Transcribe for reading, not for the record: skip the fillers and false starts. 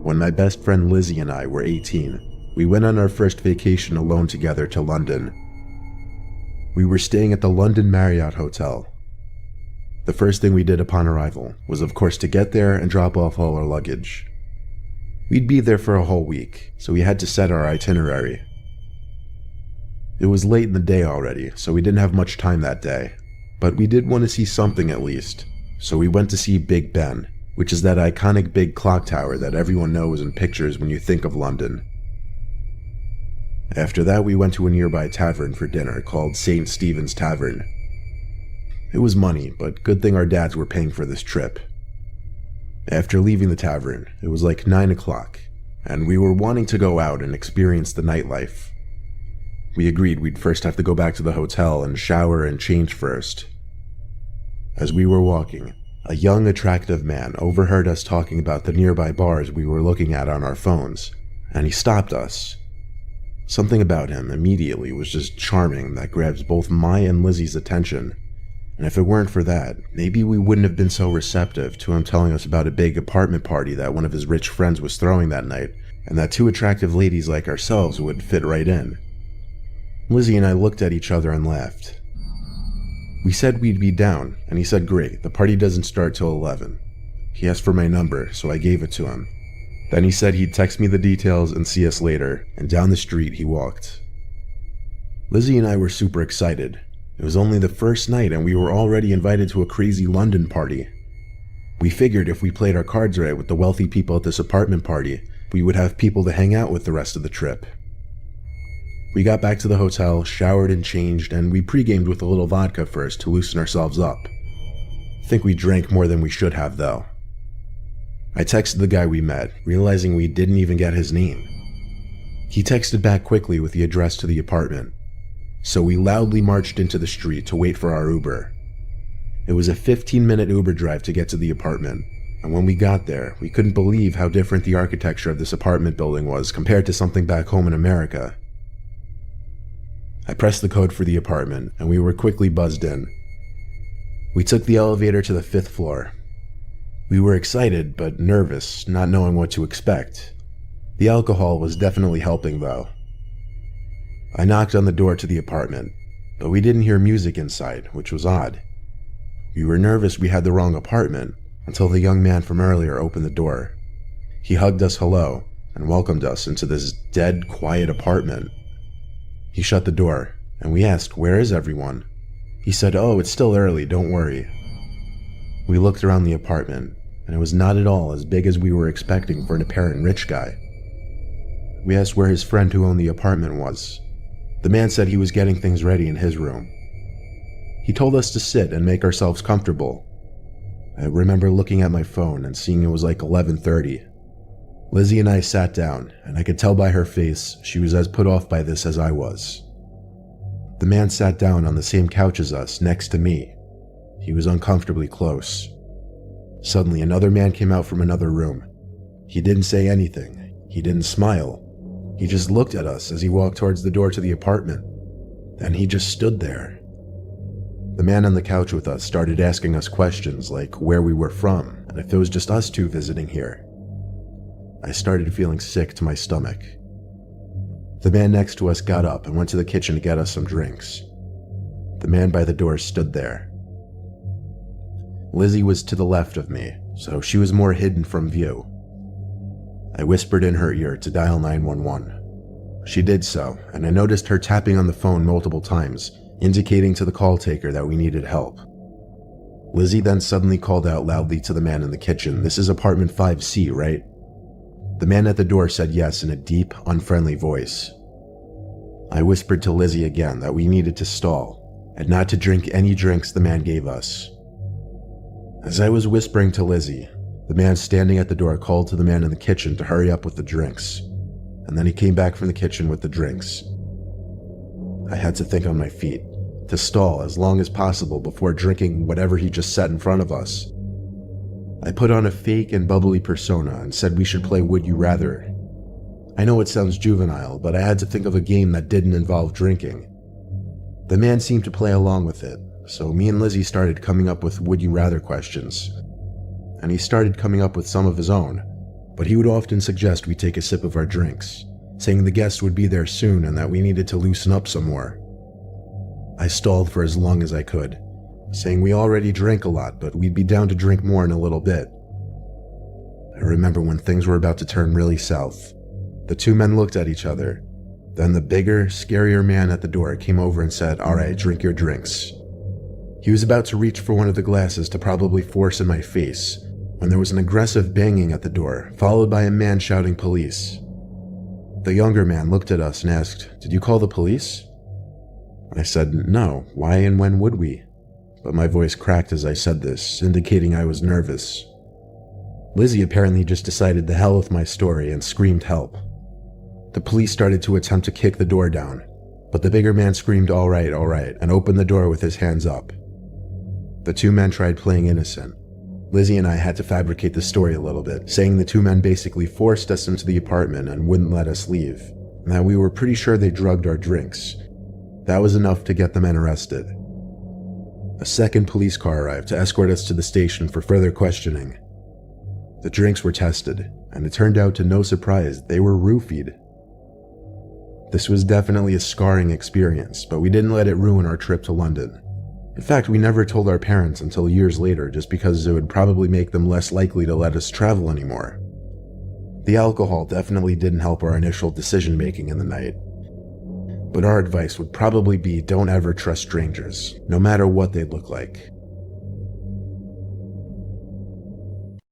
when my best friend Lizzie and I were 18, we went on our first vacation alone together to London. We were staying at the London Marriott Hotel. The first thing we did upon arrival was, of course, to get there and drop off all our luggage. We'd be there for a whole week, so we had to set our itinerary. It was late in the day already, so we didn't have much time that day, but we did want to see something at least, so we went to see Big Ben, which is that iconic big clock tower that everyone knows in pictures when you think of London. After that, we went to a nearby tavern for dinner called St. Stephen's Tavern. It was money, but good thing our dads were paying for this trip. After leaving the tavern, it was like 9 o'clock, and we were wanting to go out and experience the nightlife. We agreed we'd first have to go back to the hotel and shower and change first. As we were walking, a young, attractive man overheard us talking about the nearby bars we were looking at on our phones, and he stopped us. Something about him immediately was just charming that grabs both my and Lizzie's attention. And if it weren't for that, maybe we wouldn't have been so receptive to him telling us about a big apartment party that one of his rich friends was throwing that night, and that two attractive ladies like ourselves would fit right in. Lizzie and I looked at each other and laughed. We said we'd be down, and he said great, the party doesn't start till 11. He asked for my number, so I gave it to him. Then he said he'd text me the details and see us later, and down the street he walked. Lizzie and I were super excited. It was only the first night and we were already invited to a crazy London party. We figured if we played our cards right with the wealthy people at this apartment party, we would have people to hang out with the rest of the trip. We got back to the hotel, showered and changed, and we pre-gamed with a little vodka first to loosen ourselves up. I think we drank more than we should have though. I texted the guy we met, realizing we didn't even get his name. He texted back quickly with the address to the apartment. So we loudly marched into the street to wait for our Uber. It was a 15-minute Uber drive to get to the apartment, and when we got there, we couldn't believe how different the architecture of this apartment building was compared to something back home in America. I pressed the code for the apartment, and we were quickly buzzed in. We took the elevator to the 5th floor. We were excited, but nervous, not knowing what to expect. The alcohol was definitely helping, though. I knocked on the door to the apartment, but we didn't hear music inside, which was odd. We were nervous we had the wrong apartment, until the young man from earlier opened the door. He hugged us hello, and welcomed us into this dead, quiet apartment. He shut the door, and we asked, "Where is everyone?" He said, "Oh, it's still early, don't worry." We looked around the apartment, and it was not at all as big as we were expecting for an apparent rich guy. We asked where his friend who owned the apartment was. The man said he was getting things ready in his room. He told us to sit and make ourselves comfortable. I remember looking at my phone and seeing it was like 11:30. Lizzie and I sat down, and I could tell by her face she was as put off by this as I was. The man sat down on the same couch as us, next to me. He was uncomfortably close. Suddenly, another man came out from another room. He didn't say anything. He didn't smile. He just looked at us as he walked towards the door to the apartment. Then he just stood there. The man on the couch with us started asking us questions like where we were from and if it was just us two visiting here. I started feeling sick to my stomach. The man next to us got up and went to the kitchen to get us some drinks. The man by the door stood there. Lizzie was to the left of me, so she was more hidden from view. I whispered in her ear to dial 911. She did so, and I noticed her tapping on the phone multiple times, indicating to the call taker that we needed help. Lizzie then suddenly called out loudly to the man in the kitchen, "This is apartment 5C, right?" The man at the door said yes in a deep, unfriendly voice. I whispered to Lizzie again that we needed to stall, and not to drink any drinks the man gave us. As I was whispering to Lizzie, the man standing at the door called to the man in the kitchen to hurry up with the drinks, and then he came back from the kitchen with the drinks. I had to think on my feet, to stall as long as possible before drinking whatever he just set in front of us. I put on a fake and bubbly persona and said we should play Would You Rather. I know it sounds juvenile, but I had to think of a game that didn't involve drinking. The man seemed to play along with it, so me and Lizzie started coming up with Would You Rather questions. And he started coming up with some of his own, but he would often suggest we take a sip of our drinks, saying the guests would be there soon and that we needed to loosen up some more. I stalled for as long as I could, saying we already drank a lot, but we'd be down to drink more in a little bit. I remember when things were about to turn really south. The two men looked at each other. Then the bigger, scarier man at the door came over and said, "All right, drink your drinks." He was about to reach for one of the glasses to probably force in my face when there was an aggressive banging at the door, followed by a man shouting police. The younger man looked at us and asked, "Did you call the police?" I said, "No, why and when would we?" But my voice cracked as I said this, indicating I was nervous. Lizzie apparently just decided the hell with my story and screamed help. The police started to attempt to kick the door down, but the bigger man screamed, all right, and opened the door with his hands up. The two men tried playing innocent. Lizzie and I had to fabricate the story a little bit, saying the two men basically forced us into the apartment and wouldn't let us leave, and that we were pretty sure they drugged our drinks. That was enough to get the men arrested. A second police car arrived to escort us to the station for further questioning. The drinks were tested, and it turned out to no surprise they were roofied. This was definitely a scarring experience, but we didn't let it ruin our trip to London. In fact, we never told our parents until years later just because it would probably make them less likely to let us travel anymore. The alcohol definitely didn't help our initial decision-making in the night. But our advice would probably be don't ever trust strangers, no matter what they look like.